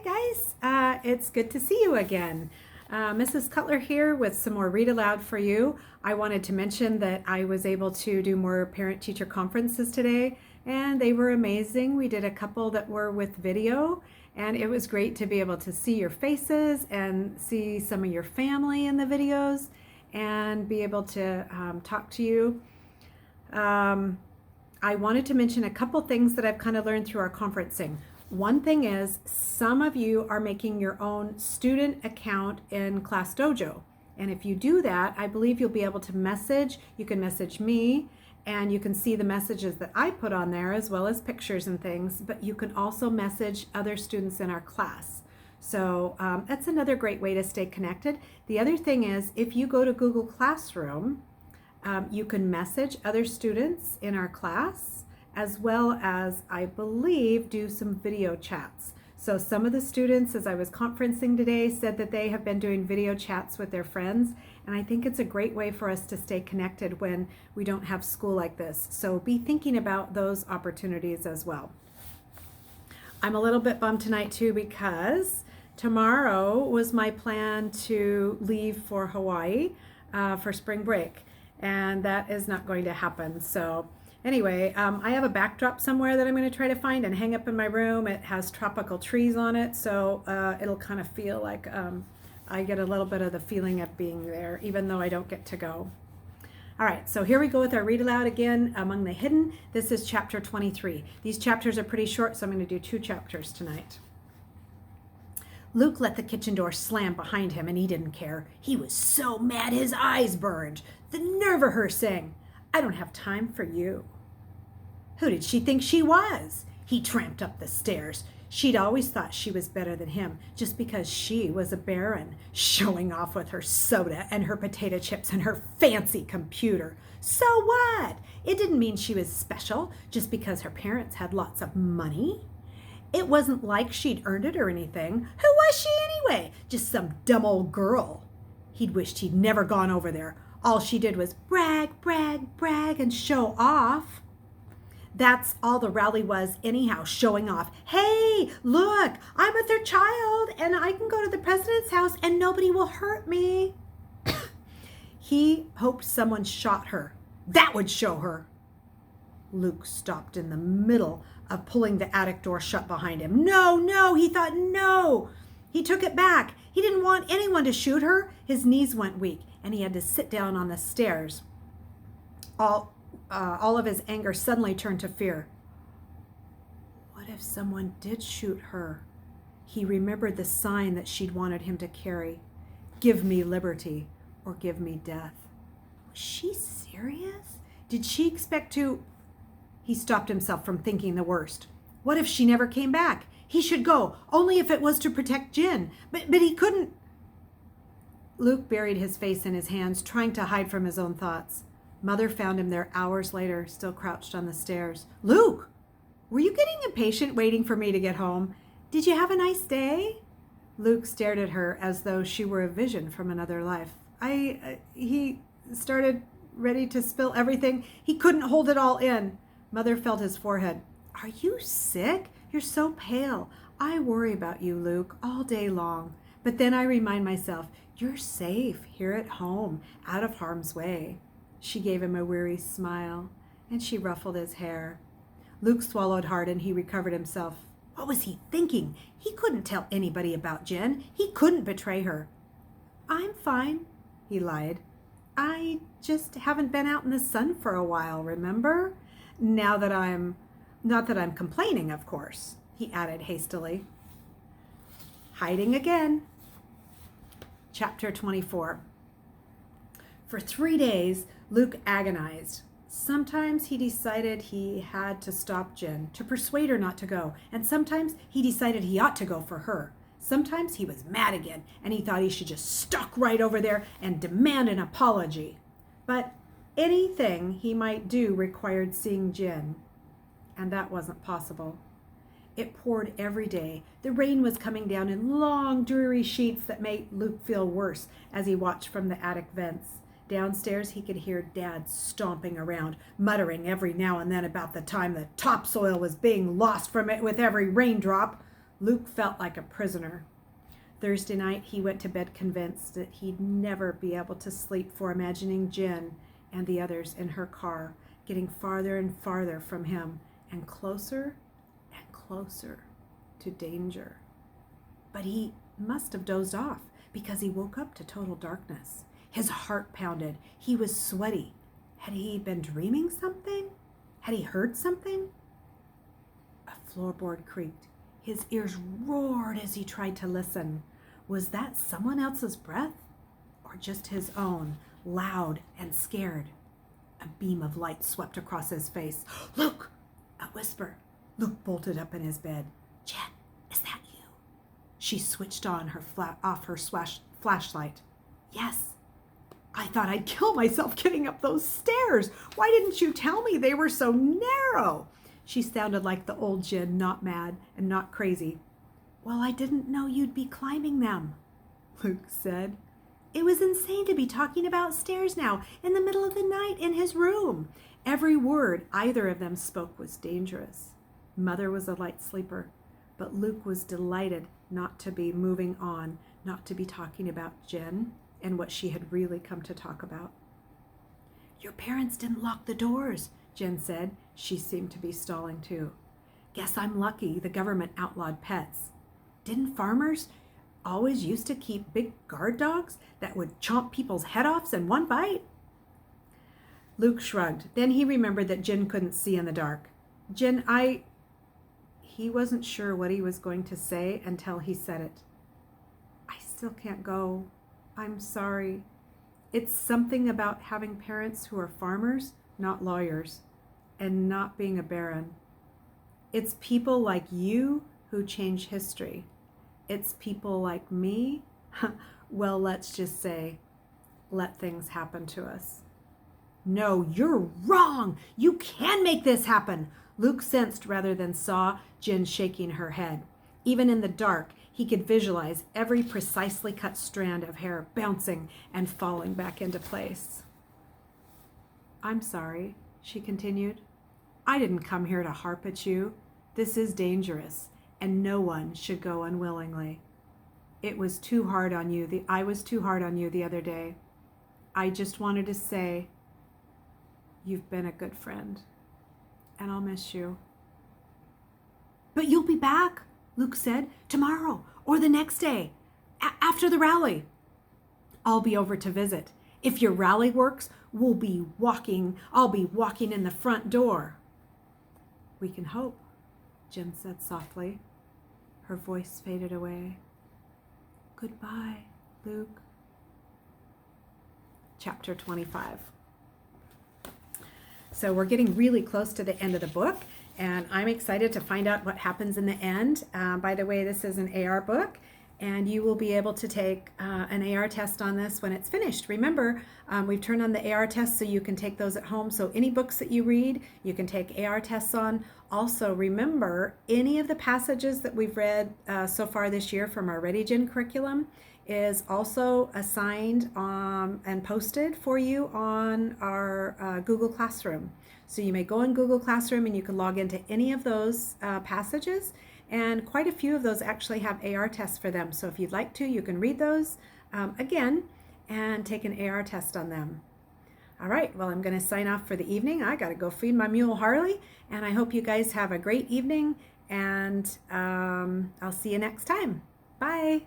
guys, it's good to see you again. Mrs. Cutler here with some more Read Aloud for you. I wanted to mention that I was able to do more parent-teacher conferences today, and they were amazing. We did a couple that were with video, and it was great to be able to see your faces and see some of your family in the videos and be able to talk to you. I wanted to mention a couple things that I've kind of learned through our conferencing. One thing is, some of you are making your own student account in Class Dojo. And if you do that, I believe you'll be able to message. You can message me, and you can see the messages that I put on there, as well as pictures and things. But you can also message other students in our class. So that's another great way to stay connected. The other thing is, if you go to Google Classroom, you can message other students in our class, as well as, I believe, do some video chats. So some of the students, as I was conferencing today, said that they have been doing video chats with their friends, and I think it's a great way for us to stay connected when we don't have school like this. So be thinking about those opportunities as well. I'm a little bit bummed tonight too, because tomorrow was my plan to leave for Hawaii for spring break, and that is not going to happen. So anyway, I have a backdrop somewhere that I'm going to try to find and hang up in my room. It has tropical trees on it, so it'll kind of feel like I get a little bit of the feeling of being there, even though I don't get to go. All right, so here we go with our Read Aloud again, Among the Hidden. This is chapter 23. These chapters are pretty short, so I'm going to do 2 chapters tonight. Luke let the kitchen door slam behind him, and he didn't care. He was so mad his eyes burned. The nerve of her saying, "I don't have time for you." Who did she think she was? He tramped up the stairs. She'd always thought she was better than him, just because she was a baron, showing off with her soda and her potato chips and her fancy computer. So what? It didn't mean she was special just because her parents had lots of money. It wasn't like she'd earned it or anything. Who was she anyway? Just some dumb old girl. He'd wished he'd never gone over there. All she did was brag, brag, brag, and show off. That's all the rally was anyhow, showing off. Hey, look, I'm a third child, and I can go to the president's house, and nobody will hurt me. He hoped someone shot her. That would show her. Luke stopped in the middle of pulling the attic door shut behind him. No, he thought, no. He took it back. He didn't want anyone to shoot her. His knees went weak, and he had to sit down on the stairs. All of his anger suddenly turned to fear. What if someone did shoot her? He remembered the sign that she'd wanted him to carry. Give me liberty or give me death. Was she serious? Did she expect to... He stopped himself from thinking the worst. What if she never came back? He should go, only if it was to protect Jin. But he couldn't... Luke buried his face in his hands, trying to hide from his own thoughts. Mother found him there hours later, still crouched on the stairs. Luke, were you getting impatient waiting for me to get home? Did you have a nice day? Luke stared at her as though she were a vision from another life. He started ready to spill everything. He couldn't hold it all in. Mother felt his forehead. Are you sick? You're so pale. I worry about you, Luke, all day long. But then I remind myself, you're safe here at home, out of harm's way. She gave him a weary smile, and she ruffled his hair. Luke swallowed hard, and he recovered himself. What was he thinking? He couldn't tell anybody about Jen. He couldn't betray her. I'm fine, he lied. I just haven't been out in the sun for a while, remember? Not that I'm complaining, of course, he added hastily. Hiding again. Chapter 24. For 3 days, Luke agonized. Sometimes he decided he had to stop Jen, to persuade her not to go, and sometimes he decided he ought to go for her. Sometimes he was mad again, and he thought he should just stalk right over there and demand an apology. But anything he might do required seeing Jen, and that wasn't possible. It poured every day. The rain was coming down in long, dreary sheets that made Luke feel worse as he watched from the attic vents. Downstairs, he could hear Dad stomping around, muttering every now and then about the time the topsoil was being lost from it with every raindrop. Luke felt like a prisoner. Thursday night, he went to bed convinced that he'd never be able to sleep for imagining Jen and the others in her car getting farther and farther from him and closer to danger. But he must have dozed off because he woke up to total darkness. His heart pounded. He was sweaty. Had he been dreaming something? Had he heard something? A floorboard creaked. His ears roared as he tried to listen. Was that someone else's breath? Or just his own, loud and scared? A beam of light swept across his face. "Luke!" A whisper. Luke bolted up in his bed. "Jen, is that you?" She switched on her flashlight. "Yes." "I thought I'd kill myself getting up those stairs. Why didn't you tell me they were so narrow?" She sounded like the old Jen, not mad and not crazy. "Well, I didn't know you'd be climbing them," Luke said. It was insane to be talking about stairs now, in the middle of the night, in his room. Every word either of them spoke was dangerous. Mother was a light sleeper, but Luke was delighted not to be moving on, not to be talking about Jen and what she had really come to talk about. "Your parents didn't lock the doors," Jen said. She seemed to be stalling too. "Guess I'm lucky the government outlawed pets. Didn't farmers always used to keep big guard dogs that would chomp people's head offs in one bite?" Luke shrugged. Then he remembered that Jen couldn't see in the dark. "Jen, He wasn't sure what he was going to say until he said it. "I still can't go. I'm sorry. It's something about having parents who are farmers, not lawyers, and not being a baron. It's people like you who change history. It's people like me, well, let's just say, let things happen to us." "No, you're wrong. You can make this happen." Luke sensed rather than saw Jen shaking her head. Even in the dark, he could visualize every precisely cut strand of hair bouncing and falling back into place. "I'm sorry," she continued. "I didn't come here to harp at you. This is dangerous, and no one should go unwillingly. I was too hard on you the other day. I just wanted to say, you've been a good friend, and I'll miss you." "But you'll be back," Luke said, "tomorrow or the next day, after the rally." "I'll be over to visit. If your rally works, I'll be walking in the front door." "We can hope," Jen said softly. Her voice faded away. "Goodbye, Luke." Chapter 25. So we're getting really close to the end of the book, and I'm excited to find out what happens in the end. By the way, this is an AR book, and you will be able to take an AR test on this when it's finished. Remember, we've turned on the AR tests so you can take those at home. So any books that you read, you can take AR tests on. Also, remember, any of the passages that we've read so far this year from our ReadyGen curriculum is also assigned and posted for you on our Google Classroom. So you may go in Google Classroom and you can log into any of those passages, and quite a few of those actually have AR tests for them. So if you'd like to, you can read those again and take an AR test on them. All right, well, I'm going to sign off for the evening. I got to go feed my mule Harley, and I hope you guys have a great evening, and I'll see you next time. Bye.